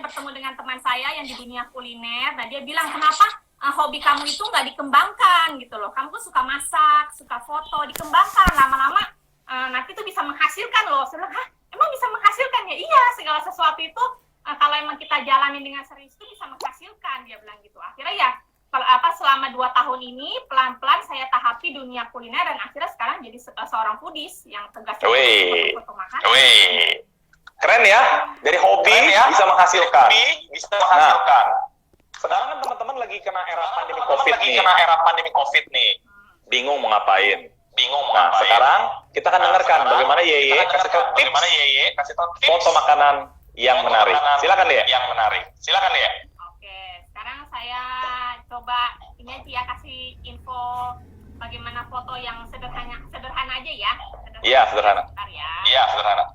bertemu dengan teman saya yang di dunia kuliner. Nah, dia bilang, kenapa hobi kamu itu nggak dikembangkan gitu loh. Kamu tuh suka masak, suka foto, dikembangkan. Lama-lama nanti tuh bisa menghasilkan loh. Saya bilang, hah, emang bisa menghasilkan ya? Iya, segala sesuatu itu kalau emang kita jalani dengan serius itu bisa menghasilkan, dia bilang gitu. Akhirnya ya selama 2 tahun ini pelan-pelan saya tahapi dunia kuliner dan akhirnya sekarang jadi seorang foodies yang tegas foto-foto makan. Keren ya, dari hobi bisa menghasilkan. Nah, sekarang kan teman-teman lagi kena era pandemi COVID nih. Bingung mau ngapain. Nah, sekarang kita akan dengarkan bagaimana Yeye kasih tahu tips foto makanan yang menarik. Silakan ya. Oke, sekarang saya coba ini aja ya, kasih info bagaimana foto yang sederhana aja ya. Iya, sederhana. Bentar ya. Iya, sederhana.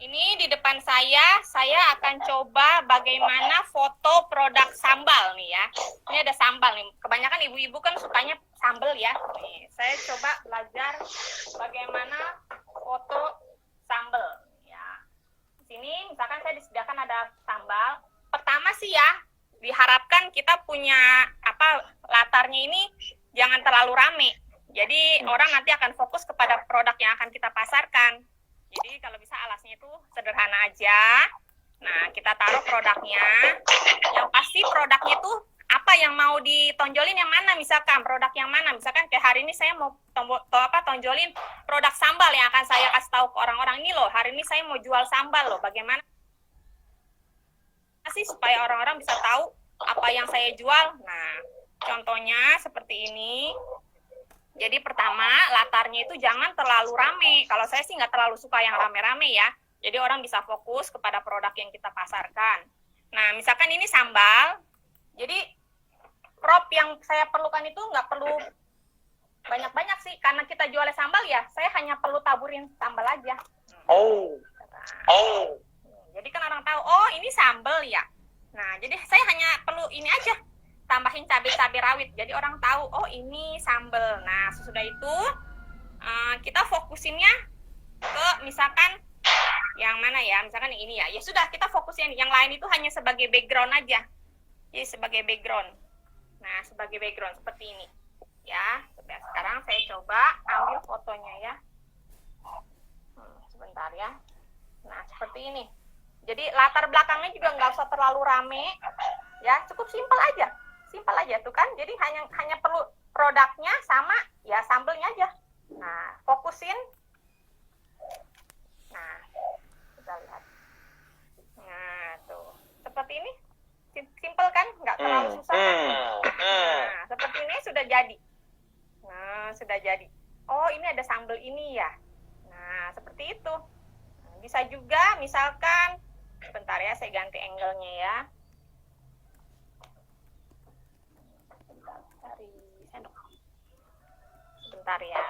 Ini di depan saya akan coba bagaimana foto produk sambal nih ya. Ini ada sambal nih. Kebanyakan ibu-ibu kan sukanya sambal ya. Nih, saya coba belajar bagaimana foto sambal ya. Di sini misalkan saya disediakan ada sambal. Pertama sih ya, diharapkan kita punya latarnya ini jangan terlalu rame. Jadi orang nanti akan fokus kepada produk yang akan kita pasarkan. Jadi kalau bisa alasnya itu sederhana aja. Nah, kita taruh produknya. Yang pasti produknya itu apa yang mau ditonjolin yang mana, misalkan produk yang mana. Misalkan kayak hari ini saya mau tonjolin produk sambal yang akan saya kasih tahu ke orang-orang ini loh. Hari ini saya mau jual sambal loh. Bagaimana sih supaya orang-orang bisa tahu apa yang saya jual? Nah, contohnya seperti ini. Jadi pertama, latarnya itu jangan terlalu rame. Kalau saya sih nggak terlalu suka yang rame-rame ya. Jadi orang bisa fokus kepada produk yang kita pasarkan. Nah, misalkan ini sambal. Jadi prop yang saya perlukan itu nggak perlu banyak-banyak sih. Karena kita jualnya sambal ya, saya hanya perlu taburin sambal aja. Jadi kan orang tahu, oh ini sambal ya. Nah, jadi saya hanya perlu ini aja. Tambahin cabai rawit, jadi orang tahu, oh ini sambal. Nah, sesudah itu kita fokusinnya ke misalkan yang mana ya, misalkan ini ya. Ya sudah, kita fokusin yang lain itu hanya sebagai background aja. Jadi sebagai background. Nah, sebagai background seperti ini. Ya, sekarang saya coba ambil fotonya ya. Sebentar ya. Nah, seperti ini. Jadi latar belakangnya juga nggak usah terlalu rame. Ya, cukup simpel aja tuh kan. Jadi hanya perlu produknya sama ya sambelnya aja. Nah, fokusin. Nah, kita lihat. Nah, tuh. Seperti ini. Simpel kan? Nggak terlalu susah kan? Nah, seperti ini sudah jadi. Nah, sudah jadi. Oh, ini ada sambel ini ya. Nah, seperti itu. Nah, bisa juga misalkan, sebentar ya, saya ganti angle-nya ya. Sebentar ya.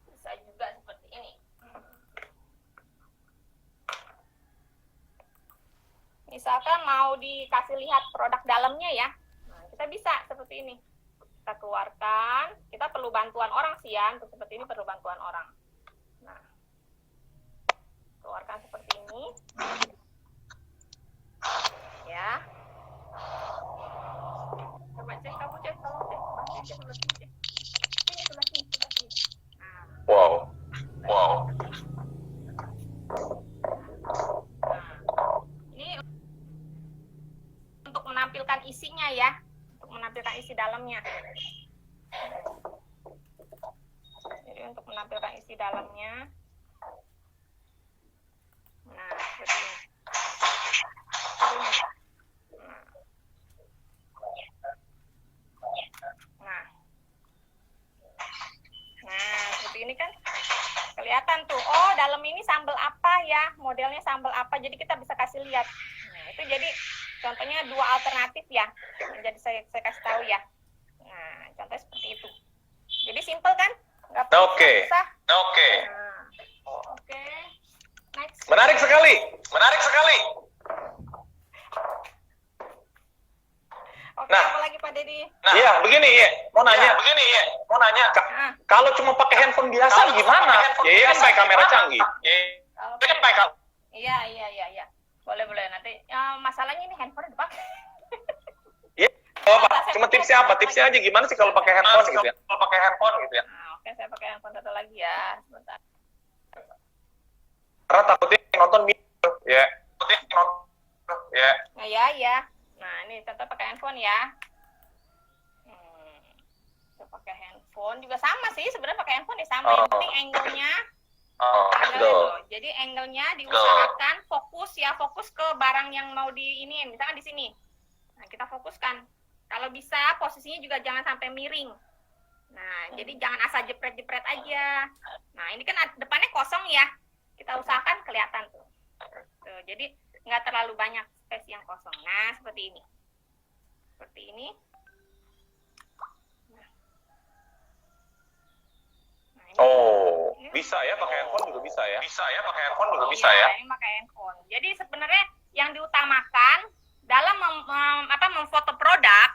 Bisa juga seperti ini. Misalkan mau dikasih lihat produk dalamnya ya. Nah, kita bisa seperti ini. Kita keluarkan. Kita perlu bantuan orang sih ya. Untuk seperti ini perlu bantuan orang. Nah, keluarkan seperti ini. Ya. Coba cek, kamu cek, tolong cek. Bantu cek, sebelah sini cek. Sini, sebelah sini. Nah. Wow. Nah, ini untuk menampilkan isinya ya. Untuk menampilkan isi dalamnya. Jadi untuk menampilkan isi dalamnya. Nah, seperti ini. Nah, seperti ini kan kelihatan tuh. Oh, dalam ini sambal apa ya? Modelnya sambal apa? Jadi kita bisa kasih lihat. Nah, itu jadi contohnya 2 alternatif ya. Jadi saya kasih tahu ya. Nah, contohnya seperti itu. Jadi simple kan? Nggak perlu susah. Oke. Nah, oke. Next. Oke, Nah. apa lagi Pak Dedi? Iya, begini ya. Mau nanya. Kalau cuma pakai handphone biasa gimana? Ya kan pakai kamera canggih. Iya. Boleh. Nanti masalahnya ini handphone dipakai. Iya. Apa? Cuma tipsnya apa? Tipsnya aja gimana sih kalau pakai handphone gitu ya? Nah, oke, saya pakai handphone satu lagi ya. Sebentar. Karena takutnya yang nonton ya. Nah, ya. Nah, ini tetap pakai handphone ya. Kita pakai handphone juga sama sih, sebenarnya pakai handphone ya sama. Yang penting angle-nya. Jadi angle-nya diusahakan fokus ke barang yang mau di ini, misalkan di sini. Nah, kita fokuskan. Kalau bisa posisinya juga jangan sampai miring. Nah, jadi jangan asal jepret-jepret aja. Nah, ini kan depannya kosong ya. Kita usahakan kelihatan tuh. Jadi nggak terlalu banyak space yang kosong. Nah, seperti ini. Bisa ya pakai handphone juga bisa ya? Ini pakai handphone. Jadi sebenarnya yang diutamakan dalam memfoto produk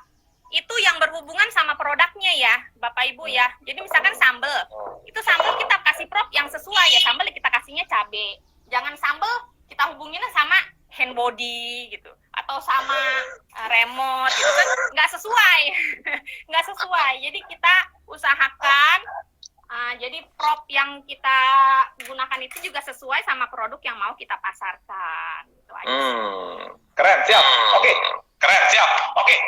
itu yang berhubungan sama produknya ya, Bapak Ibu ya. Jadi misalkan sambal, itu sambal kita kasih prop yang sesuai ya. Sambal kita kasihnya cabai. Jangan sambal kita hubunginnya sama hand body gitu atau sama remote gitu kan nggak sesuai. Jadi kita usahakan jadi prop yang kita gunakan itu juga sesuai sama produk yang mau kita pasarkan. Gitu aja. Keren, siap. Oke.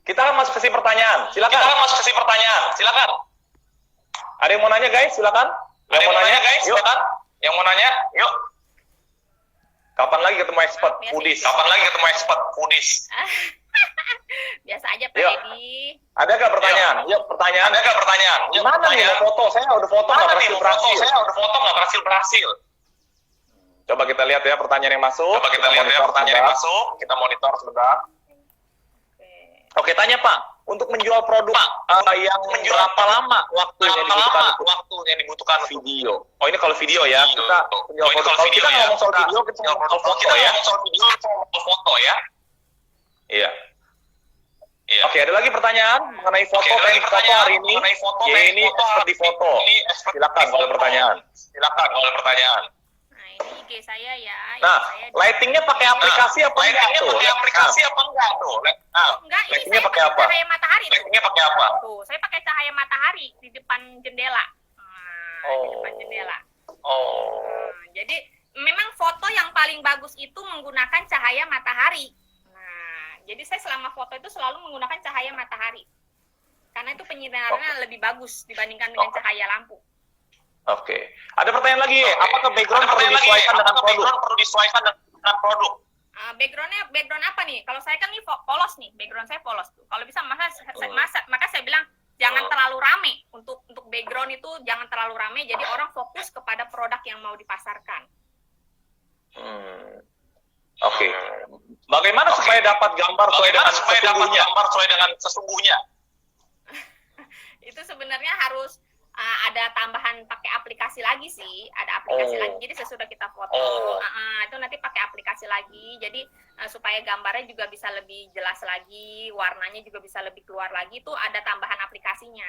Kita masuk sesi pertanyaan. Silakan. Ada yang mau nanya guys? Silakan. Yang mau nanya? Yuk. Kapan lagi ketemu expert foodies? Biasa aja Pak Edi. Ada nggak pertanyaan? Yuk, pertanyaan. Gimana nih mau foto? Saya udah foto nggak berhasil. Coba kita lihat ya pertanyaan yang masuk. Kita monitor sebentar. Oke, tanya Pak. Untuk menjual produk yang berapa lama waktu yang dibutuhkan video? Oh, ini kalau video ya. Kita menjual produk. Kalau kita ngomong soal video, kita ngomong foto ya. Iya. Oke, ada lagi pertanyaan mengenai foto hari ini. Ini expert di foto. Silakan kalau pertanyaan. Nah, ini IG saya ya. Nah, lightingnya pakai aplikasi apa enggak tuh? Enggak, ini lightingnya saya pakai apa? cahaya matahari. Tuh, saya pakai cahaya matahari di depan jendela. Di depan jendela. Jadi memang foto yang paling bagus itu menggunakan cahaya matahari. Jadi saya selama foto itu selalu menggunakan cahaya matahari. Karena itu penyinarannya lebih bagus dibandingkan dengan cahaya lampu. Oke. Ada pertanyaan lagi. Apakah background perlu disesuaikan dengan produk? Background apa nih? Kalau saya kan nih polos nih, background saya polos tuh. Kalau bisa maka saya bilang jangan terlalu rame. Untuk background itu jangan terlalu rame. Jadi orang fokus kepada produk yang mau dipasarkan. Oke. Bagaimana supaya dapat gambar sesuai dengan sesungguhnya? Itu sebenarnya harus ada tambahan pakai aplikasi lagi sih, ada aplikasi lagi. Jadi sesudah kita foto, itu nanti pakai aplikasi lagi. Jadi supaya gambarnya juga bisa lebih jelas lagi, warnanya juga bisa lebih keluar lagi. Itu ada tambahan aplikasinya.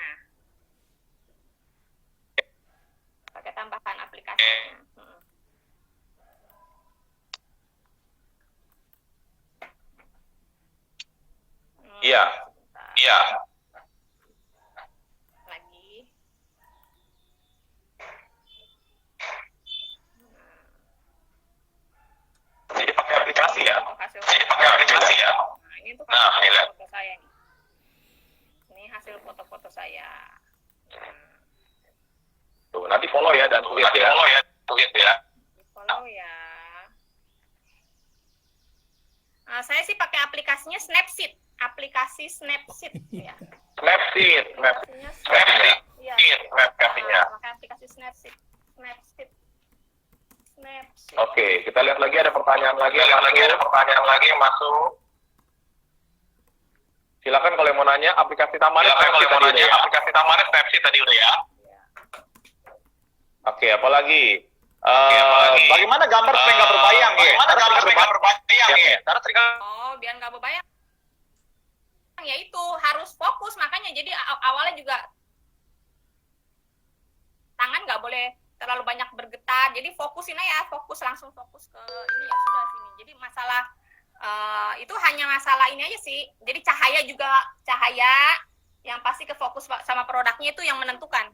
Pakai tambahan aplikasinya. Iya. Lagi. Jadi pakai aplikasi ya. Nah, ini untuk hasil foto saya nih. Ini hasil foto-foto saya. Tuh, nanti follow ya dan lihat ya. Follow ya. Saya sih pakai aplikasinya Snapseed. Aplikasi Snapseed ya. Snapseed. Iya. Pakai aplikasi Snapseed. Oke, kita lihat lagi ada pertanyaan lagi yang masuk. Silakan kalau yang mau nanya, aplikasi tamannya Snapseed tadi udah ya. Oke, apalagi? Bagaimana gambar supaya nggak berbayang ya? Biar nggak berbayang. jadi awalnya juga tangan nggak boleh terlalu banyak bergetar, jadi langsung fokus ke ini ya sudah sini. Jadi masalah itu hanya masalah ini aja sih, jadi cahaya yang pasti ke fokus sama produknya itu yang menentukan,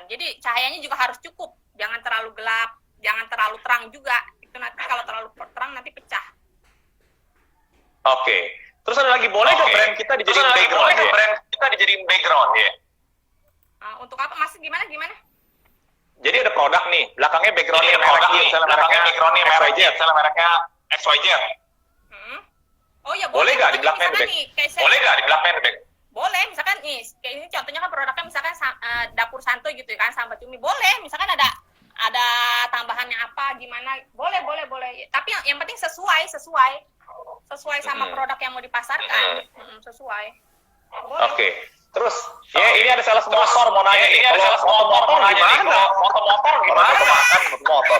jadi cahayanya juga harus cukup, jangan terlalu gelap, jangan terlalu terang juga, itu nanti kalau terlalu terang nanti pecah. Oke. Terus ada lagi, boleh nggak brand kita dijadiin background ya? Untuk apa? Maksud gimana? Jadi ada produk nih, belakangnya backgroundnya mereknya XYZ. Oh ya boleh nggak di belakangnya Boleh, misalkan nih, kayak ini contohnya kan produknya misalkan dapur santuy gitu kan, sambat cumi, boleh, misalkan ada tambahannya apa, gimana, boleh. Tapi yang penting sesuai sama produk yang mau dipasarkan, sesuai. Oke. Terus, ini ada sales motor mau nanya nih. Kalau motor gimana? Motor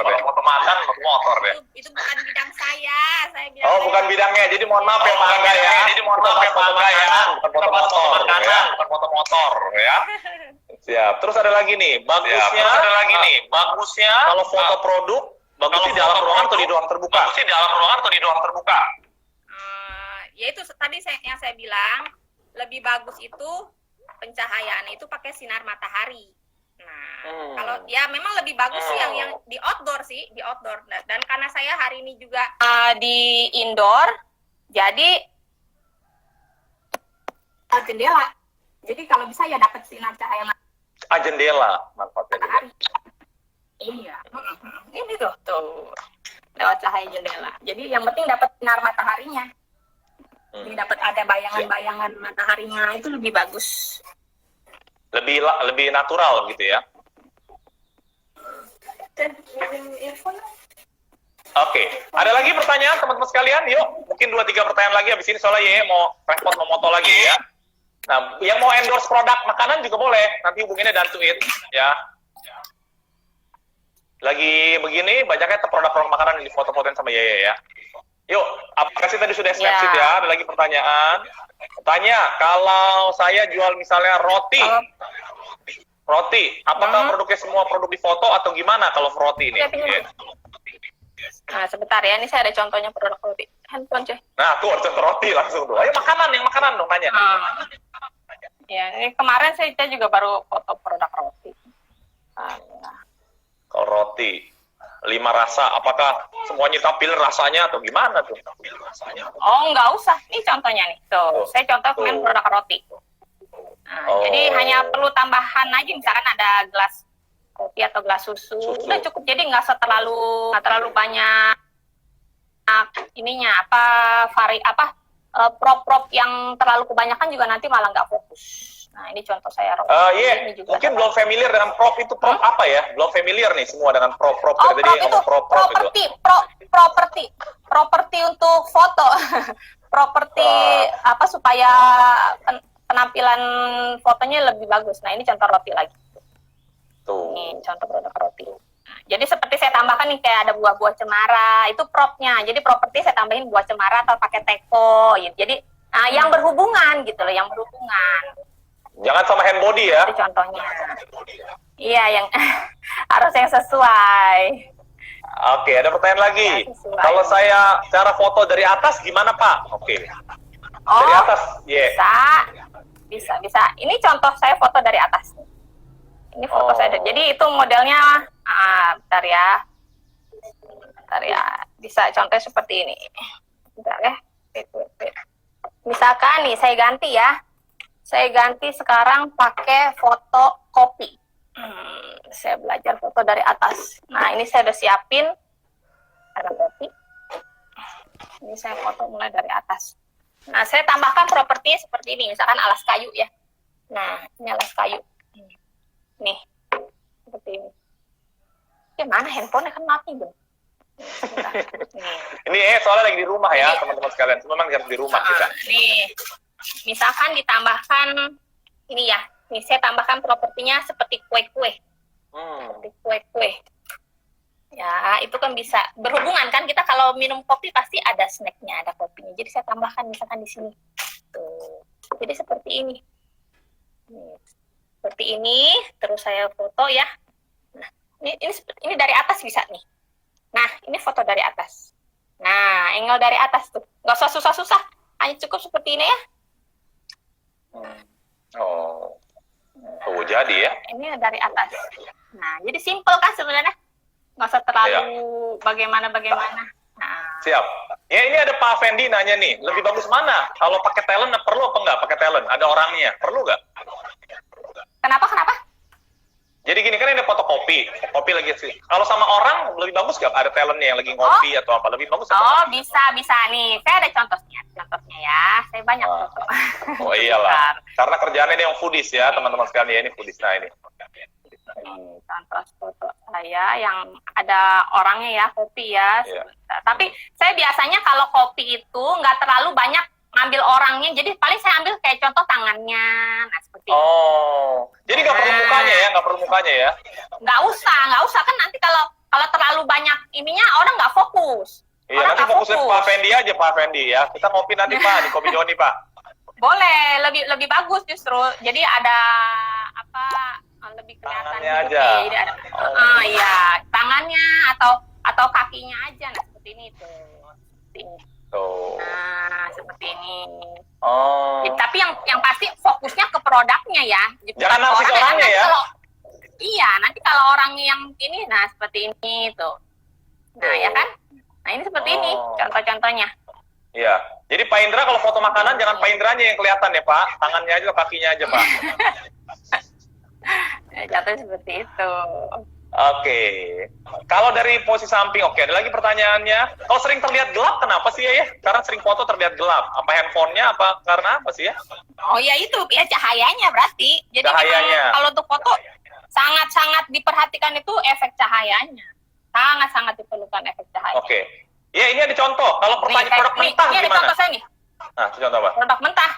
deh. Itu bukan bidang saya bilang. Oh, bukan bidangnya. Jadi mohon maaf ya Pak Angga ya. Bukan foto motor ya. Siap. Terus ada lagi nih, bagusnya kalau foto produk bagusnya di dalam ruangan atau di ruang terbuka? Ya itu tadi yang saya bilang, lebih bagus itu pencahayaan itu pakai sinar matahari. Nah, kalau ya memang lebih bagus sih yang di outdoor. Dan karena saya hari ini juga di indoor, jadi jendela. Jadi kalau bisa ya dapat sinar cahaya Jendela manfaatnya. matahari. Iya. Ini tuh lewat cahaya jendela. Jadi yang penting dapat sinar mataharinya. Jadi dapat ada bayangan mataharinya, itu lebih bagus. Lebih natural gitu ya. Oke, ada lagi pertanyaan teman-teman sekalian? Yuk, mungkin 2-3 pertanyaan lagi habis ini soalnya Ye mau repot mau moto lagi ya. Nah, yang mau endorse produk makanan juga boleh. Nanti hubunginnya dan tweet ya. Lagi begini banyaknya produk-produk makanan yang difoto-fotoin sama Yeye ya. Yuk, apakah sih tadi sudah snapshot ya? Ada lagi pertanyaan. Tanya, kalau saya jual misalnya roti, apakah produknya semua produk difoto atau gimana kalau roti ini? Nah, sebentar ya, ini saya ada contohnya produk roti. Handphone coy. Nah, tuh contoh roti langsung tuh. Ayo makanan dong tanya. Ya, ini kemarin saya juga baru foto produk roti. Kalau roti 5 rasa, apakah semuanya tampil rasanya atau gimana tuh? Oh, nggak usah. Ini contohnya nih. Tuh, saya contoh kemarin produk roti. Nah, jadi hanya perlu tambahan aja, misalkan ada gelas kopi atau gelas susu. Udah cukup. Jadi nggak terlalu banyak ininya prop yang terlalu kebanyakan juga nanti malah nggak fokus. Nah, ini contoh saya roti. Ini juga mungkin belum familiar dengan prop itu apa ya? Belum familiar nih semua dengan prop. Properti untuk foto. Properti supaya penampilan fotonya lebih bagus. Nah, ini contoh roti lagi. Tuh. Ini contoh produk roti. Nah, jadi seperti saya tambahkan nih kayak ada buah-buah cemara, itu propnya. Jadi properti saya tambahin buah cemara atau pakai teko gitu. Jadi yang berhubungan gitu loh, yang berhubungan. Jangan sama hand body ya. Itu contohnya. Iya, yang harus yang sesuai. Oke, ada pertanyaan lagi. Kalau saya cara foto dari atas gimana, Pak? Oke. Dari atas, Bisa. Ini contoh saya foto dari atas. Ini foto saya. Jadi itu modelnya, bentar ya. Bisa contohnya seperti ini. Bentar ya. Misalkan nih, saya ganti ya. Saya ganti sekarang pakai foto kopi. Saya belajar foto dari atas. Nah, ini saya udah siapin. Ada kopi. Ini saya foto mulai dari atas. Nah, saya tambahkan properti seperti ini. Misalkan alas kayu ya. Nah, ini alas kayu. Nih, seperti ini. Mana handphone kan mati, Bang. Ini soalnya lagi di rumah ya, teman-teman sekalian. Memang harus di rumah kita. Nih. Misalkan ditambahkan ini ya, nih saya tambahkan propertinya seperti kue-kue, seperti kue-kue. Ya, itu kan bisa berhubungan kan, kita kalau minum kopi pasti ada snacknya, ada kopinya. Jadi saya tambahkan misalkan di sini. Tuh. Jadi seperti ini. Seperti ini, terus saya foto ya. Nah, ini dari atas bisa nih. Nah, ini foto dari atas. Nah, angle dari atas tuh. Nggak usah susah-susah. Hanya cukup seperti ini ya. Oh. Tuh, jadi ya. Ini dari atas. Nah, jadi simple kan sebenarnya. Nggak usah terlalu bagaimana-bagaimana. Nah. Siap. Ya, ini ada Pak Fendi nanya nih, lebih bagus mana? Kalau pakai talent, perlu apa nggak pakai talent? Ada orangnya, perlu nggak? Kenapa? Jadi gini kan ini fotokopi, kopi lagi sih. Kalau sama orang lebih bagus nggak? Ada talentnya yang lagi ngopi atau apa? Lebih bagus apa? Oh, bisa nih. Saya ada contohnya ya. Saya banyak foto. Oh iyalah, karena kerjaannya dia yang foodies ya, teman-teman sekalian ya, ini foodies. Nah ini. Contoh foto saya yang ada orangnya ya, kopi ya. Tapi saya biasanya kalau kopi itu nggak terlalu banyak ngambil orangnya, jadi paling saya ambil kayak contoh tangannya, nah seperti itu. Jadi nggak perlu mukanya ya, Nggak usah kan nanti kalau terlalu banyak ininya orang nggak fokus. Iya, nanti fokusnya Pak Fendi aja, Pak Fendi ya. Kita ngopi nanti Pak, di Kopi Joni Pak. Boleh, lebih bagus justru. Jadi ada apa? Lebih kelihatan tangannya aja. Jadi ada, iya, tangannya atau kakinya aja, nah seperti ini tuh. Seperti ini. Nah, seperti ini. Jadi, tapi yang pasti fokusnya ke produknya ya. Jangan narsis orangnya ya. Iya, nanti kalau orang yang ini, nah seperti ini tuh. Nah, ya kan? Nah, ini seperti ini contoh-contohnya. Iya. Jadi Pak Indra kalau foto makanan jangan Pak Indranya yang kelihatan ya Pak. Tangannya aja, kakinya aja Pak. Jatuhnya seperti itu. Oke. Kalau dari posisi samping, oke. Ada lagi pertanyaannya. Kalau sering terlihat gelap, kenapa sih ya? Karena sering foto terlihat gelap. Apa handphonenya? Apa karena apa sih ya? Oh ya itu ya cahayanya berarti. Jadi kalau untuk foto sangat-sangat diperhatikan itu efek cahayanya. Sangat-sangat diperlukan efek cahaya. Oke. Ya ini ada contoh. Kalau pertanyaan produk mentah ini gimana? Ini ada contoh saya nih. Nah, itu contoh apa? Produk mentah.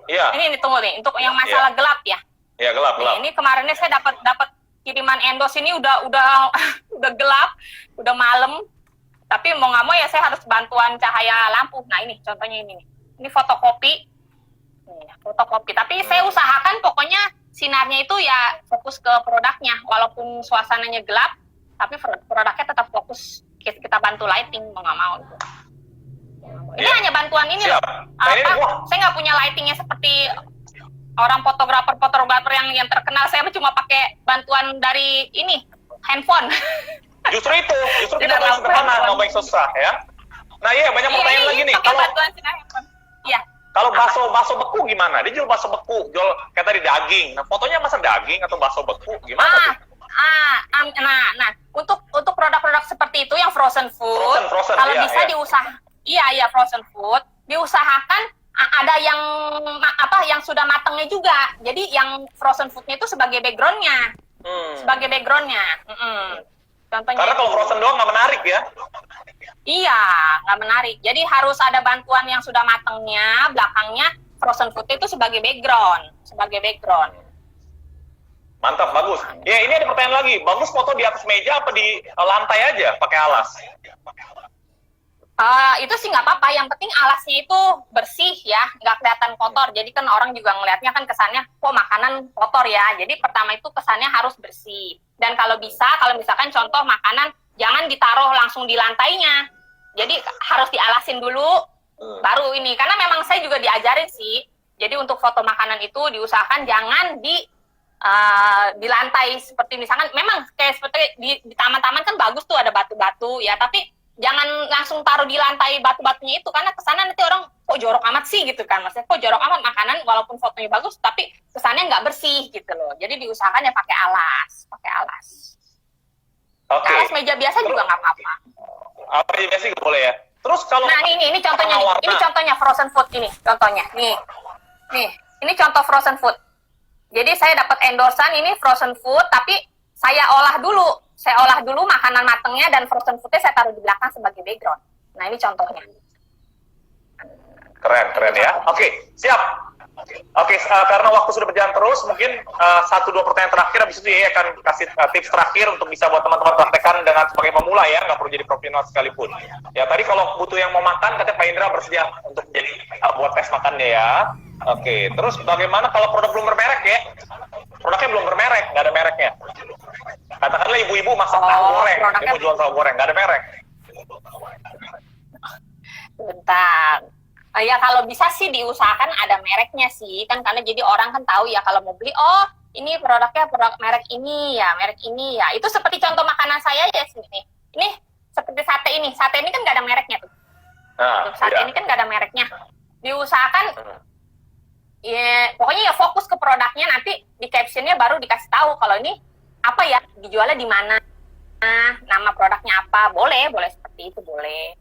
Iya. Ini tunggu nih untuk yang masalah gelap ya. Iya gelap. Ini kemarinnya saya dapat kiriman endorse ini udah gelap, udah malam. Tapi mau nggak mau ya saya harus bantuan cahaya lampu. Nah ini contohnya ini nih. Ini fotokopi. Fotokopi. Tapi saya usahakan pokoknya sinarnya itu ya fokus ke produknya. Walaupun suasananya gelap, tapi produknya tetap fokus. Kita bantu lighting mau nggak mau. Ini hanya bantuan ini loh. Saya nggak punya lightingnya seperti orang fotografer yang terkenal. Saya cuma pakai bantuan dari ini handphone. Justru kita mau sederhana, nggak mau susah ya. Nah iya banyak pertanyaan lagi nih. Kalau bakso beku gimana? Dia jual bakso beku, jual kayak tadi daging. Nah fotonya masa daging atau bakso beku gimana? Nah untuk produk-produk seperti itu yang frozen food, kalau bisa diusahakan, iya frozen food diusahakan ada yang sudah matangnya juga. Jadi yang frozen foodnya itu sebagai backgroundnya, Contohnya. Karena kalau frozen doang nggak menarik ya? Iya, nggak menarik. Jadi harus ada bantuan yang sudah matangnya, belakangnya frozen food itu sebagai background. Mantap, bagus. Ya, ini ada pertanyaan lagi. Bagus foto di atas meja apa di lantai aja pakai alas? Itu sih nggak apa-apa. Yang penting alasnya itu bersih ya, nggak kelihatan kotor. Jadi kan orang juga ngelihatnya kan kesannya, kok makanan kotor ya. Jadi pertama itu kesannya harus bersih. Dan kalau misalkan contoh makanan, jangan ditaruh langsung di lantainya. Jadi harus dialasin dulu, baru ini. Karena memang saya juga diajarin sih. Jadi untuk foto makanan itu diusahakan jangan di lantai seperti misalkan, memang kayak seperti di taman-taman kan bagus tuh ada batu-batu ya. Tapi jangan langsung taruh di lantai batu-batunya itu, karena kesana nanti orang kok jorok amat sih gitu kan, maksudnya kok jorok amat makanan walaupun fotonya bagus tapi kesannya nggak bersih gitu loh. Jadi diusahakan ya pakai alas. Alas meja biasa juga nggak apa-apa. Apa biasa juga boleh ya. Terus kalau ini contohnya ini contohnya frozen food ini ini contoh frozen food. Jadi saya dapat endorsan ini frozen food, tapi saya olah dulu makanan matangnya dan frozen foodnya saya taruh di belakang sebagai background. Nah ini contohnya. Keren ya. Oke, siap. Oke, karena waktu sudah berjalan terus, mungkin 1-2 pertanyaan terakhir, habis itu ya akan kasih tips terakhir untuk bisa buat teman-teman praktekkan dengan sebagai pemula ya, nggak perlu jadi profesional sekalipun. Ya tadi kalau butuh yang mau makan, katanya Pak Indra bersedia untuk jadi buat tes makannya ya. Oke, terus bagaimana kalau produk belum bermerek ya? Produknya belum bermerek, nggak ada mereknya. Katakanlah ibu-ibu masak tahu goreng, produknya ibu jual tahu goreng, nggak ada merek. bentar. Ya kalau bisa sih diusahakan ada mereknya sih kan, karena jadi orang kan tahu ya kalau mau beli, oh ini produknya produk merek ini ya. Itu seperti contoh makanan saya ya sini. Ini seperti sate ini kan nggak ada mereknya tuh. Nah, Sate ini kan nggak ada mereknya. Diusahakan ya pokoknya ya fokus ke produknya, nanti di captionnya baru dikasih tahu kalau ini apa ya, dijualnya di mana, nama produknya apa. Boleh seperti itu, boleh.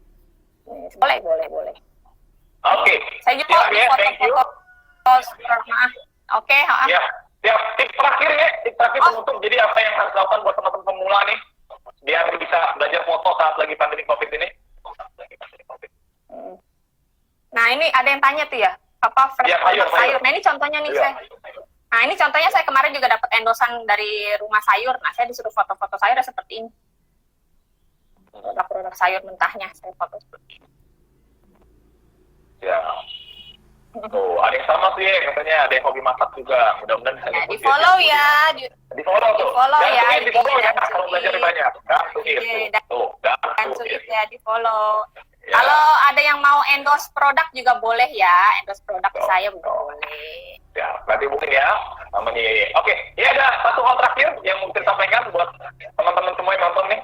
Oke. Saya juga foto-foto produk. Oke, Ya. Siap. Tips terakhir penutup. Jadi apa yang harus dilakukan buat teman-teman pemula nih biar bisa belajar foto saat lagi pandemi COVID ini? Nah, ini ada yang tanya tuh ya, apa fresh Ya, sayur. Nah, ini contohnya nih saya. Nah, ini contohnya saya kemarin juga dapat endosan dari rumah sayur. Nah, saya disuruh foto-foto sayur seperti ini. Produk sayur mentahnya saya foto seperti ini. Ya. Tuh, ada yang sama tuh ya, katanya ada yang hobi masak juga. Mudah-mudahan bisa di follow ya. Di follow tuh. Di follow ya, kalau belajar banyak. Gansuit ya, di follow. Ya. Kalau ada yang mau endorse produk juga boleh ya, endorse produk saya boleh. Ya, berarti mungkin ya. Oke, ini ada satu hal terakhir yang mungkin sampaikan buat teman-teman semua yang nonton nih.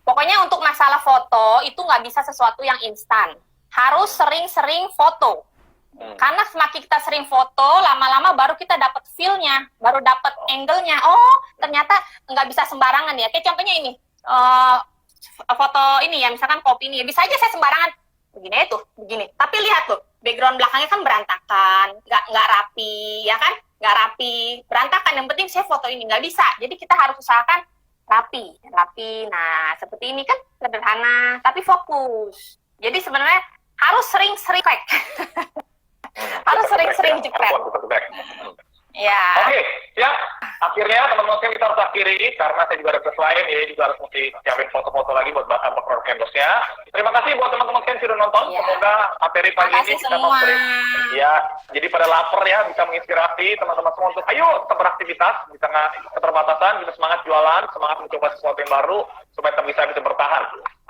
Pokoknya untuk masalah foto itu nggak bisa sesuatu yang instan. Harus sering-sering foto. Karena semakin kita sering foto, lama-lama baru kita dapat feel-nya, baru dapat angle-nya. Oh, ternyata nggak bisa sembarangan ya. Kayak contohnya ini, foto ini ya, misalkan kopi ini. Bisa aja saya sembarangan, begini. Tapi lihat tuh, background belakangnya kan berantakan, nggak rapi, ya kan? Nggak rapi, berantakan. Yang penting saya foto ini, nggak bisa. Jadi kita harus usahakan rapi. Nah, seperti ini kan sederhana, tapi fokus. Jadi sebenarnya harus sering-sering harus sering-sering jepret. Ya. Oke, ya. Akhirnya teman-teman kita harus akhiri karena saya juga ada tugas lain ya, juga harus mesti siapin foto-foto lagi buat produk endorse-nya. Terima kasih buat teman-teman yang sudah nonton. Ya. Semoga materi pagi ini bisa memberi. Ya, jadi pada lapar ya, bisa menginspirasi teman-teman semua untuk ayo tetap beraktivitas di tengah keterbatasan, kita semangat jualan, semangat mencoba sesuatu yang baru supaya tetap bisa bertahan.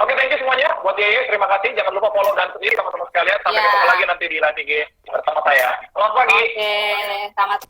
Oke, thank you semuanya. Buat Yeye, terima kasih. Jangan lupa follow dan sendiri teman-teman sekalian. Sampai ketemu lagi nanti di live IG bersama saya. Selamat pagi. Oke, selamat